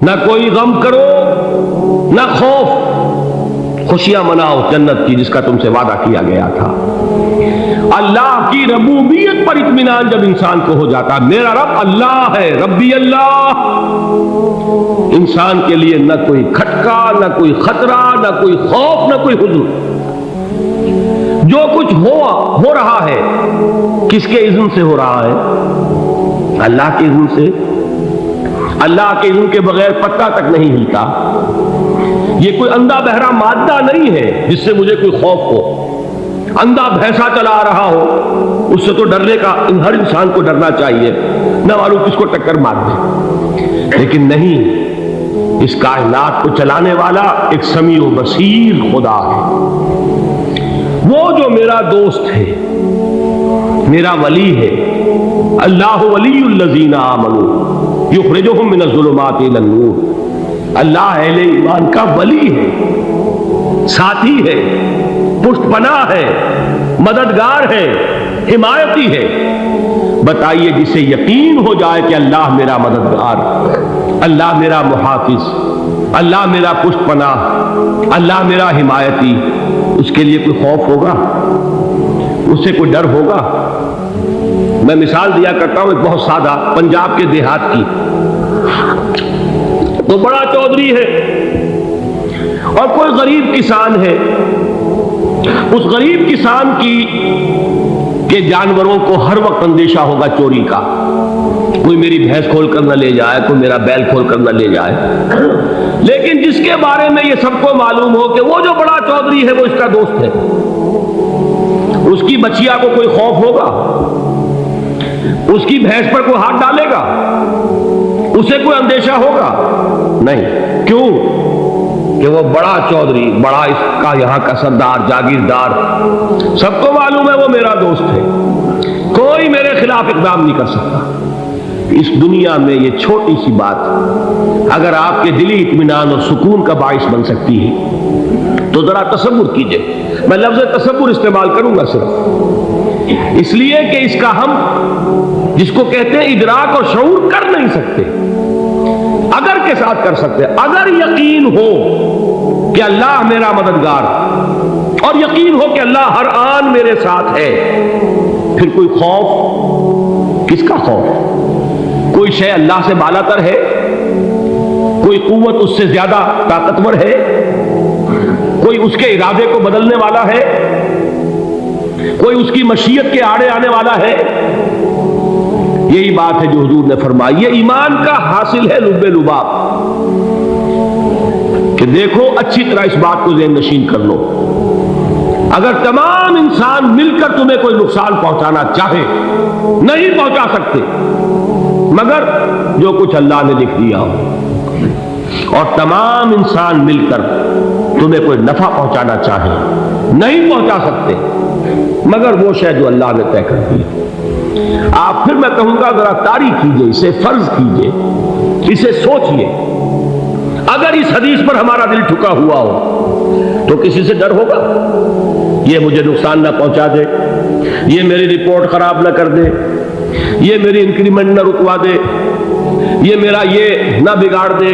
نہ کوئی غم کرو نہ خوف، خوشیاں مناؤ جنت کی جس کا تم سے وعدہ کیا گیا تھا۔ اللہ کی ربوبیت پر اطمینان جب انسان کو ہو جاتا، میرا رب اللہ ہے، ربی اللہ، انسان کے لیے نہ کوئی کھٹکا، نہ کوئی خطرہ، نہ کوئی خوف، نہ کوئی حزن۔ جو کچھ ہو رہا ہے کس کے اذن سے ہو رہا ہے؟ اللہ کے اذن سے۔ اللہ کے اذن کے بغیر پتا تک نہیں ہلتا۔ یہ کوئی اندھا بہرا مادہ نہیں ہے جس سے مجھے کوئی خوف ہو۔ اندھا بھینسا چلا رہا ہو اس سے تو ڈرنے کا ہر انسان کو ڈرنا چاہیے، نہ معلوم کس کو ٹکر مار دے، لیکن نہیں، اس کائنات کو چلانے والا ایک سمیع و بصیر خدا ہے۔ وہ جو میرا دوست ہے، میرا ولی ہے، اللہ ولی الذین آمنوا یخرجہم من الظلمات الی النور، اللہ اہل ایمان کا ولی ہے، ساتھی ہے، پشت پناہ ہے، مددگار ہے، حمایتی ہے۔ بتائیے جسے یقین ہو جائے کہ اللہ میرا مددگار، اللہ میرا محافظ، اللہ میرا پشت پناہ، اللہ میرا حمایتی، اس کے لیے کوئی خوف ہوگا؟ اس سے کوئی ڈر ہوگا؟ میں مثال دیا کرتا ہوں ایک بہت سادہ، پنجاب کے دیہات کی۔ تو بڑا چودھری ہے اور کوئی غریب کسان ہے، اس غریب کسان کے جانوروں کو ہر وقت اندیشہ ہوگا چوری کا، کوئی میری بھینس کھول کر نہ لے جائے، کوئی میرا بیل کھول کر نہ لے جائے۔ لیکن جس کے بارے میں یہ سب کو معلوم ہو کہ وہ جو بڑا چودھری ہے وہ اس کا دوست ہے، اس کی بچیا کو کوئی خوف ہوگا؟ اس کی بھینس پر کوئی ہاتھ ڈالے گا؟ اسے کوئی اندیشہ ہوگا؟ نہیں۔ کیوں؟ کہ وہ بڑا چودھری، بڑا اس کا یہاں کا سردار، جاگیردار، سب کو معلوم ہے وہ میرا دوست ہے، کوئی میرے خلاف اقدام نہیں کر سکتا۔ اس دنیا میں یہ چھوٹی سی بات اگر آپ کے دلی اطمینان اور سکون کا باعث بن سکتی ہے تو ذرا تصور کیجئے۔ میں لفظ تصور استعمال کروں گا صرف اس لیے کہ اس کا ہم جس کو کہتے ہیں ادراک اور شعور کر نہیں سکتے، اگر کے ساتھ کر سکتے۔ اگر یقین ہو کہ اللہ میرا مددگار اور یقین ہو کہ اللہ ہر آن میرے ساتھ ہے، پھر کوئی خوف، کس کا خوف؟ کوئی شے اللہ سے بالا تر ہے؟ کوئی قوت اس سے زیادہ طاقتور ہے؟ کوئی اس کے ارادے کو بدلنے والا ہے؟ کوئی اس کی مشیت کے آڑے آنے والا ہے؟ یہی بات ہے جو حضور نے فرمائی، یہ ایمان کا حاصل ہے لب لباب، کہ دیکھو اچھی طرح اس بات کو ذہن نشین کر لو، اگر تمام انسان مل کر تمہیں کوئی نقصان پہنچانا چاہے نہیں پہنچا سکتے، مگر جو کچھ اللہ نے لکھ دیا ہو، اور تمام انسان مل کر تمہیں کوئی نفع پہنچانا چاہے نہیں پہنچا سکتے، مگر وہ شے جو اللہ نے طے کر دی۔ آپ پھر میں کہوں گا ذرا طاری کیجئے، اسے فرض کیجئے، اسے سوچئے، اگر اس حدیث پر ہمارا دل ٹھکا ہوا ہو تو کسی سے ڈر ہوگا؟ یہ مجھے نقصان نہ پہنچا دے، یہ میری رپورٹ خراب نہ کر دے، یہ میری انکریمنٹ نہ رکوا دے، یہ میرا یہ نہ بگاڑ دے،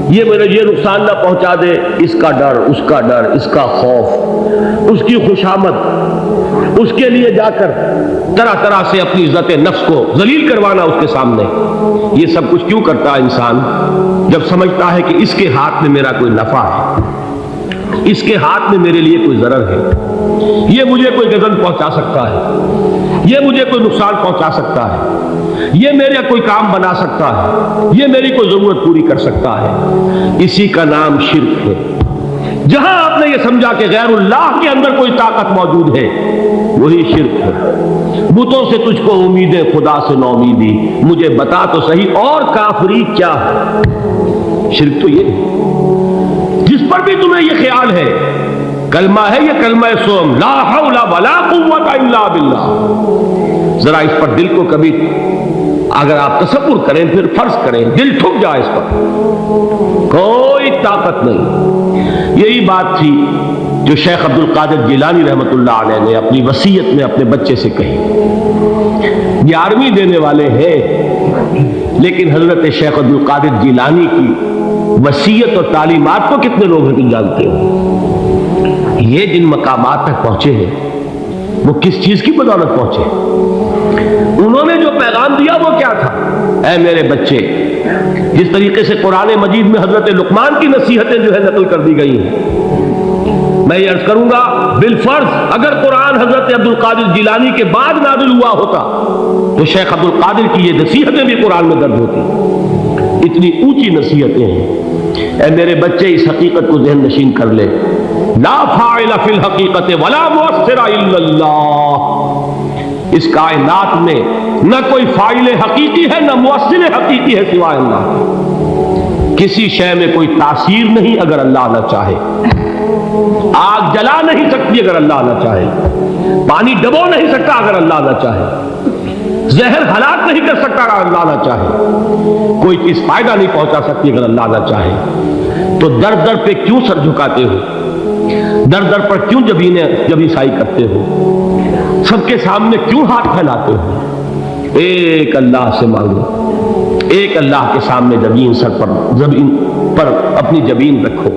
یہ میرے یہ نقصان نہ پہنچا دے، اس کا ڈر، اس کا ڈر، اس کا خوف، اس کی خوشامد، اس کے لیے جا کر طرح طرح سے اپنی عزت نفس کو ذلیل کروانا اس کے سامنے، یہ سب کچھ کیوں کرتا ہے انسان؟ جب سمجھتا ہے کہ اس کے ہاتھ میں میرا کوئی نفع ہے، اس کے ہاتھ میں میرے لیے کوئی ضرر ہے، یہ مجھے کوئی غضب پہنچا سکتا ہے، یہ مجھے کوئی نقصان پہنچا سکتا ہے، یہ میرے کوئی کام بنا سکتا ہے، یہ میری کوئی ضرورت پوری کر سکتا ہے، اسی کا نام شرک ہے۔ جہاں آپ نے یہ سمجھا کہ غیر اللہ کے اندر کوئی طاقت موجود ہے، وہی شرک ہے۔ بتوں سے تجھ کو امیدیں، خدا سے نو امیدی، مجھے بتا تو صحیح اور کافری کیا ہے؟ شرک تو یہ ہے۔ جس پر بھی تمہیں یہ خیال ہے، کلمہ ہے یہ کلمہ سوم، لا حول ولا قوت الا باللہ، ذرا اس پر دل کو کبھی اگر آپ تصور کریں، پھر فرض کریں، دل ٹھک جائے اس پر، کوئی طاقت نہیں۔ یہی بات تھی جو شیخ عبد القادر جیلانی رحمۃ اللہ علیہ نے اپنی وصیت میں اپنے بچے سے کہی۔ 11ویں دینے والے ہیں لیکن حضرت شیخ عبد القادر جیلانی کی وصیت اور تعلیمات کو کتنے لوگ ہیں تم جانتے ہو؟ یہ جن مقامات تک پہنچے ہیں وہ کس چیز کی بدولت پہنچے؟ انہوں نے جو پیغام دیا وہ کیا تھا؟ اے میرے بچے، جس طریقے سے قرآن مجید میں حضرت لقمان کی نصیحتیں جو ہے نقل کر دی گئی ہیں، میں یہ عرض کروں گا بالفرض اگر قرآن حضرت عبد القادر جیلانی کے بعد نازل ہوا ہوتا تو شیخ عبد القادر کی یہ نصیحتیں بھی قرآن میں درج ہوتی۔ اتنی اونچی نصیحتیں ہیں۔ اے میرے بچے، اس حقیقت کو ذہن نشین کر لے، لا فاعل فی الحقیقت ولا مؤثر الا اللہ۔ اس کائنات میں نہ کوئی فاعل حقیقی ہے نہ مؤثر حقیقی ہے سوائے اللہ۔ کسی شے میں کوئی تاثیر نہیں اگر اللہ نہ چاہے۔ آگ جلا نہیں سکتی اگر اللہ نہ چاہے، پانی ڈبو نہیں سکتا اگر اللہ نہ چاہے، زہر ہلاک نہیں کر سکتا اگر اللہ نہ چاہے، کوئی چیز فائدہ نہیں پہنچا سکتی اگر اللہ نہ چاہے۔ تو در در پہ کیوں سر جھکاتے ہو؟ در در پر کیوں جبیں سائی کرتے ہو؟ سب کے سامنے کیوں ہاتھ پھیلاتے ہو؟ ایک اللہ سے مانگو، ایک اللہ کے سامنے زمین پر اپنی جبین رکھو۔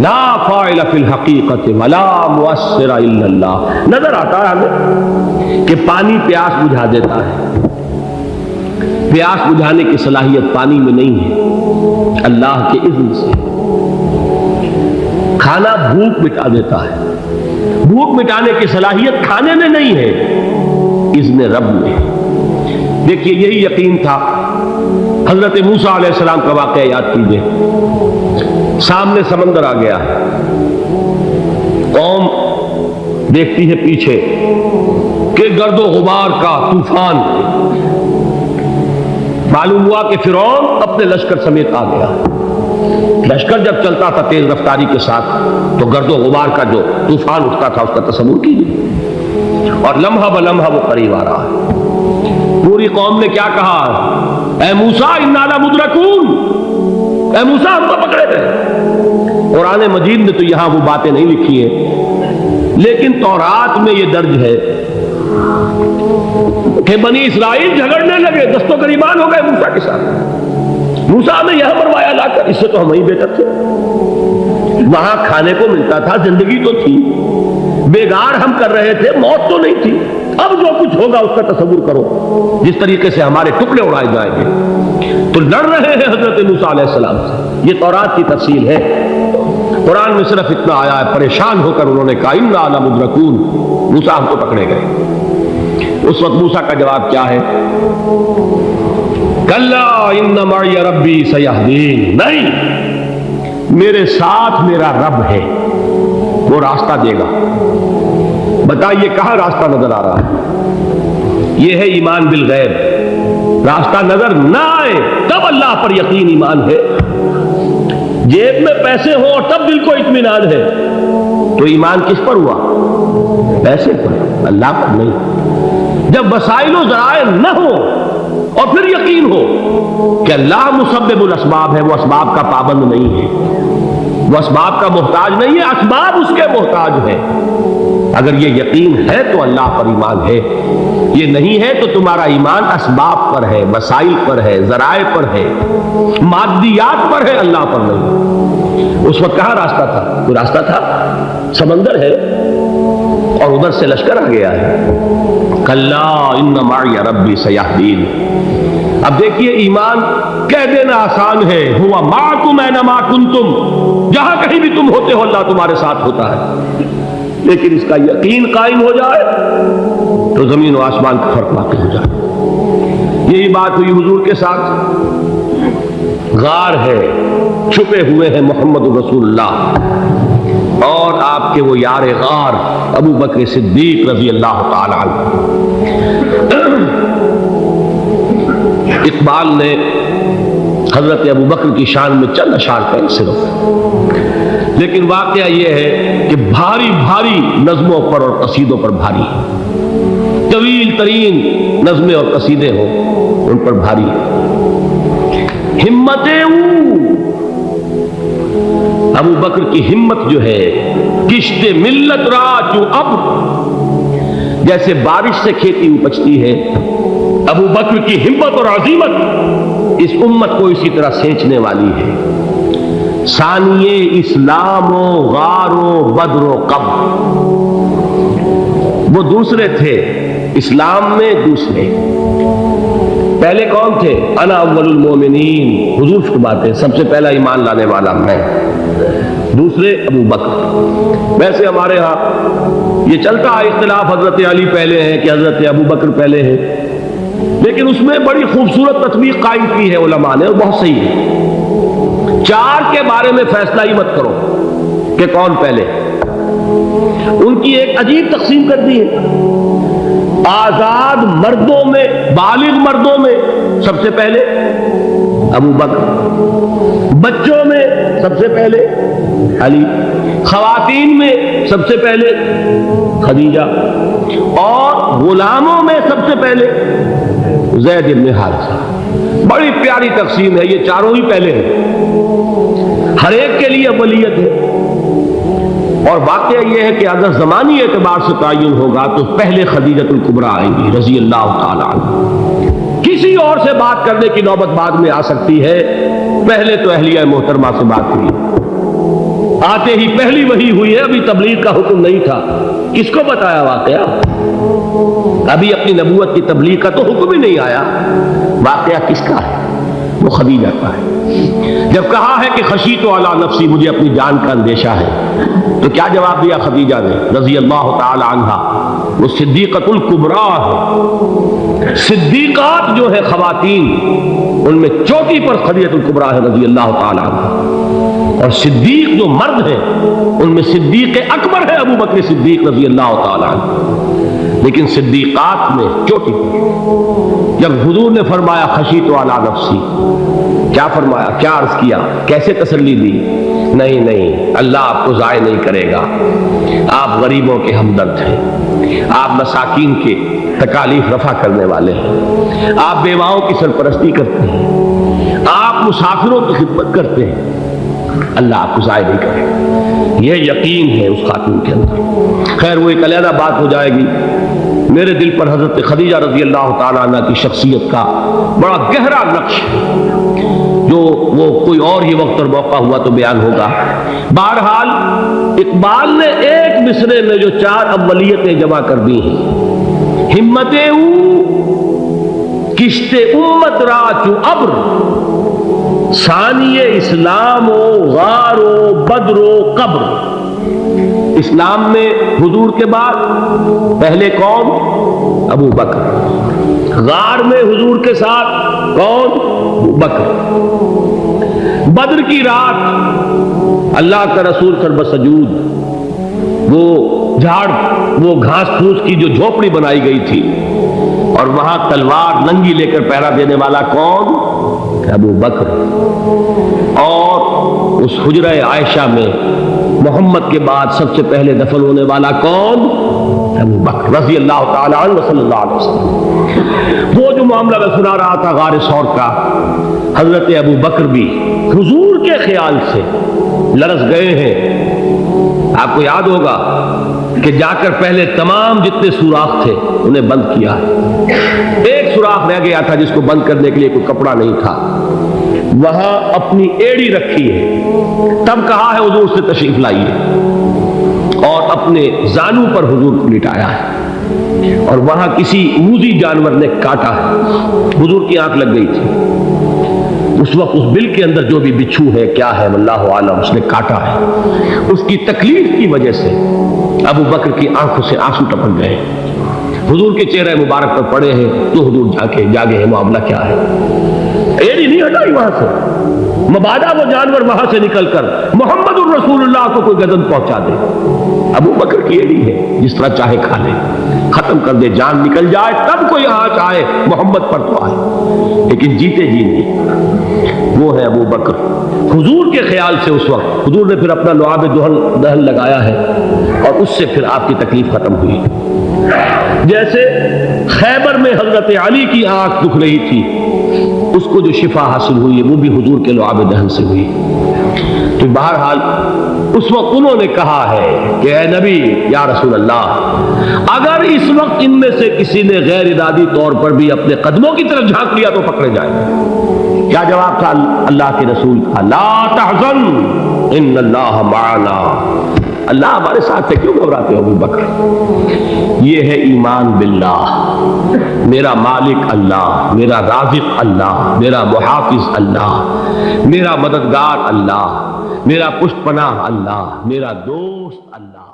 لا فاعل فی الحقیقت ولا مؤثر الا اللہ۔ نظر آتا ہے ہمیں کہ پانی پیاس بجھا دیتا ہے، پیاس بجھانے کی صلاحیت پانی میں نہیں ہے، اللہ کے اذن سے۔ کھانا بھوک مٹا دیتا ہے، بھوک مٹانے کی صلاحیت کھانے میں نہیں ہے، اذن رب میں۔ دیکھیے یہی یقین تھا حضرت موسیٰ علیہ السلام کا واقعہ یاد کیجئے۔ سامنے سمندر آ گیا ہے، قوم دیکھتی ہے پیچھے کہ گرد و غبار کا طوفان۔ معلوم ہوا کہ فرعون اپنے لشکر سمیت آ گیا۔ لشکر جب چلتا تھا تیز رفتاری کے ساتھ تو گرد و غبار کا جو طوفان اٹھتا تھا اس کا تصور کیجیے، اور لمحہ بلمحہ وہ قریب آ رہا ہے۔ پوری قوم نے کیا کہا؟ اے موسیٰ انا لمدرکون، اے موسیٰ ہم تو پکڑے گئے۔ قرآن مجید نے تو یہاں وہ باتیں نہیں لکھی ہیں، لیکن تورات میں یہ درج ہے کہ بنی اسرائیل جھگڑنے لگے، دست و گریبان ہو گئے موسیٰ کے ساتھ۔ موسیٰ نے یہاں مروایا لا کر، اس سے تو ہم ہی بہتر تھے، وہاں کھانے کو ملتا تھا، زندگی تو تھی، بیگار ہم کر رہے تھے، موت تو نہیں تھی۔ اب جو کچھ ہوگا اس کا تصور کرو، جس طریقے سے ہمارے ٹکڑے اڑائے جائیں گے۔ تو لڑ رہے ہیں حضرت موسیٰ علیہ السلام سے، یہ تورات کی تفصیل ہے۔ قرآن میں صرف اتنا آیا ہے، پریشان ہو کر انہوں نے کہا انا لمدرکون، موسیٰ ہم کو پکڑے گئے۔ اس وقت موسیٰ کا جواب کیا ہے؟ کلا ان معی ربی سیہدین، نہیں، میرے ساتھ میرا رب ہے، وہ راستہ دے گا۔ بتائیے کہاں راستہ نظر آ رہا ہے؟ یہ ہے ایمان بالغیب۔ راستہ نظر نہ آئے تب اللہ پر یقین ایمان ہے۔ جیب میں پیسے ہوں اور تب دل کو اطمینان ہے تو ایمان کس پر ہوا؟ پیسے پر، اللہ پر نہیں۔ جب وسائل و ذرائع نہ ہو اور پھر یقین ہو کہ اللہ مسبب الاسباب ہے، وہ اسباب کا پابند نہیں ہے، وہ اسباب کا محتاج نہیں ہے، اسباب اس کے محتاج ہے۔ اگر یہ یقین ہے تو اللہ پر ایمان ہے، یہ نہیں ہے تو تمہارا ایمان اسباب پر ہے، وسائل پر ہے، ذرائع پر ہے، مادیات پر ہے، اللہ پر نہیں۔ اس وقت کہاں راستہ تھا؟ کوئی راستہ تھا؟ سمندر ہے اور ادھر سے لشکر آ گیا ہے۔ کلا ان معی ربی سیہدین۔ اب دیکھیے ایمان کہہ دینا آسان ہے، ہوا معکم اینما کنتم، جہاں کہیں بھی تم ہوتے ہو اللہ تمہارے ساتھ ہوتا ہے، لیکن اس کا یقین قائم ہو جائے تو زمین و آسمان کا فرق واقع ہو جائے۔ یہی بات ہوئی حضور کے ساتھ۔ غار ہے، چھپے ہوئے ہیں محمد رسول اللہ اور آپ کے وہ یار غار ابو بکر صدیق رضی اللہ تعالی عنہ۔ اقبال نے حضرت ابو بکر کی شان میں چند اشعار کہے صرف، لیکن واقعہ یہ ہے کہ بھاری بھاری نظموں پر اور قصیدوں پر بھاری ہے، طویل ترین نظمیں اور قصیدے ہوں ان پر بھاری ہے۔ ہمتیں ابو بکر کی ہمت جو ہے، کشت ملت را چوں اب، جیسے بارش سے کھیتی اپجتی ہے، ابو بکر کی ہمت اور عزیمت اس امت کو اسی طرح سینچنے والی ہے. ثانیے اسلام و غار و بدر و قبر، وہ دوسرے تھے اسلام میں، دوسرے. پہلے کون تھے؟ انا اول المومنین، حضور کی بات ہے، سب سے پہلا ایمان لانے والا میں. دوسرے ابو بکر. ویسے ہمارے ہاں یہ چلتا ہے اختلاف، حضرت علی پہلے ہیں کہ حضرت ابو بکر پہلے ہیں، لیکن اس میں بڑی خوبصورت تطبیق قائم کی ہے علماء نے، اور بہت صحیح ہے. چار کے بارے میں فیصلہ ہی مت کرو کہ کون پہلے. ان کی ایک عجیب تقسیم کر دی ہے. آزاد مردوں میں، بالغ مردوں میں سب سے پہلے ابو بکر، بچوں میں سب سے پہلے علی، خواتین میں سب سے پہلے خدیجہ، اور غلاموں میں سب سے پہلے زید بن حارثہ. بڑی پیاری تقسیم ہے، یہ چاروں ہی پہلے ہیں، ہر ایک کے لیے اولیت ہے. اور واقعہ یہ ہے کہ اگر زمانی اعتبار سے تعین ہوگا تو پہلے خدیجہ الکبریٰ آئیں گی رضی اللہ تعالی عنہ. کسی اور سے بات کرنے کی نوبت بعد میں آ سکتی ہے، پہلے تو اہلیہ محترمہ سے بات ہوئی. آتے ہی پہلی وحی ہوئی ہے، ابھی تبلیغ کا حکم نہیں تھا. کس کو بتایا واقعہ؟ ابھی اپنی نبوت کی تبلیغ کا تو حکم ہی نہیں آیا. واقعہ کس کا ہے؟ وہ خدیجہ کا ہے. جب کہا ہے کہ خشیت علی نفسی، مجھے اپنی جان کا اندیشہ ہے، تو کیا جواب دیا خدیجہ نے رضی اللہ تعالی عنہا؟ وہ صدیقۃ الکبریٰ ہے. صدیقات جو ہے خواتین، ان میں چوٹی پر خدیجہ الکبریٰ ہے رضی اللہ تعالی عنہا. اور صدیق جو مرد ہیں ان میں صدیق اکبر ہے ابو بکر صدیق رضی اللہ تعالی عنہ. لیکن صدیقات میں چوٹی پر. جب حضور نے فرمایا خشیت علی نفسی، کیا فرمایا؟ کیا عرض کیا؟ کیسے تسلی دی؟ نہیں نہیں، اللہ آپ کو ضائع نہیں کرے گا. آپ غریبوں کے ہمدرد ہیں، آپ مساکین کے تکالیف رفع کرنے والے ہیں، آپ بیواؤں کی سرپرستی کرتے ہیں، آپ مسافروں کی خدمت کرتے ہیں. اللہ آپ کو ضائع نہیں کرے گا، یہ یقین ہے اس خاتون کے اندر. خیر وہ ایک علیحدہ بات ہو جائے گی. میرے دل پر حضرت خدیجہ رضی اللہ تعالیٰ عنہ کی شخصیت کا بڑا گہرا نقش ہے، جو وہ کوئی اور ہی وقت اور موقع ہوا تو بیان ہوگا. بہرحال اقبال نے ایک مصرے میں جو چار اولیتیں جمع کر دی ہیں، ہمتیں او کشت امت را چو ابر، ثانی اسلام و غار و بدر و قبر. اسلام میں حضور کے بعد پہلے کون؟ ابو بکر. غار میں حضور کے ساتھ کون؟ ابو بکر. بدر کی رات اللہ کا رسول سر بسجود، وہ جھاڑ، وہ گھاس پھوس کی جو جھوپڑی بنائی گئی تھی، اور وہاں تلوار ننگی لے کر پہرا دینے والا کون؟ ابو بکر. اور اس حجرہ عائشہ میں محمد کے بعد سب سے پہلے دفن ہونے والا کون؟ ابو بکر رضی اللہ تعالی عنہ صلی اللہ علیہ وسلم. وہ جو معاملہ میں سنا رہا تھا غار ثور کا، حضرت ابو بکر بھی حضور کے خیال سے لرز گئے ہیں. آپ کو یاد ہوگا کہ جا کر پہلے تمام جتنے سوراخ تھے انہیں بند کیا ہے. ایک سوراخ رہ گیا تھا جس کو بند کرنے کے لیے کوئی کپڑا نہیں تھا، وہاں اپنی ایڑی رکھی ہے. تب کہا ہے حضور سے تشریف لائیے، اور اپنے زانو پر حضور کو لٹایا ہے، اور وہاں کسی موذی جانور نے کاٹا ہے. حضور کی آنکھ لگ گئی تھی اس وقت. اس بل کے اندر جو بھی بچھو ہے کیا ہے واللہ عالم، اس نے کاٹا ہے. اس کی تکلیف کی وجہ سے ابو بکر کی آنکھوں سے آنسو ٹپک گئے. حضور کے چہرے مبارک پر پڑے ہیں تو حضور جاگے ہیں، معاملہ کیا ہے؟ ایڑی نہیں ہٹائی وہاں سے، مبادا وہ جانور وہاں سے نکل کر محمد الرسول اللہ کو کوئی گردن پہنچا دے. ابو بکر کی ایڑی ہے، جس طرح چاہے کھا لے، ختم کر دے، جان نکل جائے تب کوئی آنچ آئے محمد پر تو آئے، لیکن جیتے جی نہیں. وہ ہے ابو بکر. حضور کے خیال سے اس وقت حضور نے پھر اپنا لعاب دہن لگایا ہے، اور اس سے پھر آپ کی تکلیف ختم ہوئی. جیسے خیبر میں حضرت علی کی آنکھ دکھ رہی تھی، اس کو جو شفا حاصل ہوئی وہ بھی حضور کے لعاب دہن سے ہوئی. تو بہرحال اس وقت انہوں نے کہا ہے کہ اے نبی یا رسول اللہ، اگر اس وقت ان میں سے کسی نے غیر ارادی طور پر بھی اپنے قدموں کی طرف جھانک لیا تو پکڑے جائیں گے۔ کیا جواب تھا اللہ کے رسول کا؟ لا تحزن ان اللہ معنا، اللہ ہمارے ساتھ ہے، کیوں گھبراتے ہو ابو بکر؟ یہ ہے ایمان باللہ، میرا مالک اللہ، میرا رازق اللہ، میرا محافظ اللہ، میرا مددگار اللہ، میرا پشت پناہ اللہ، میرا دوست اللہ۔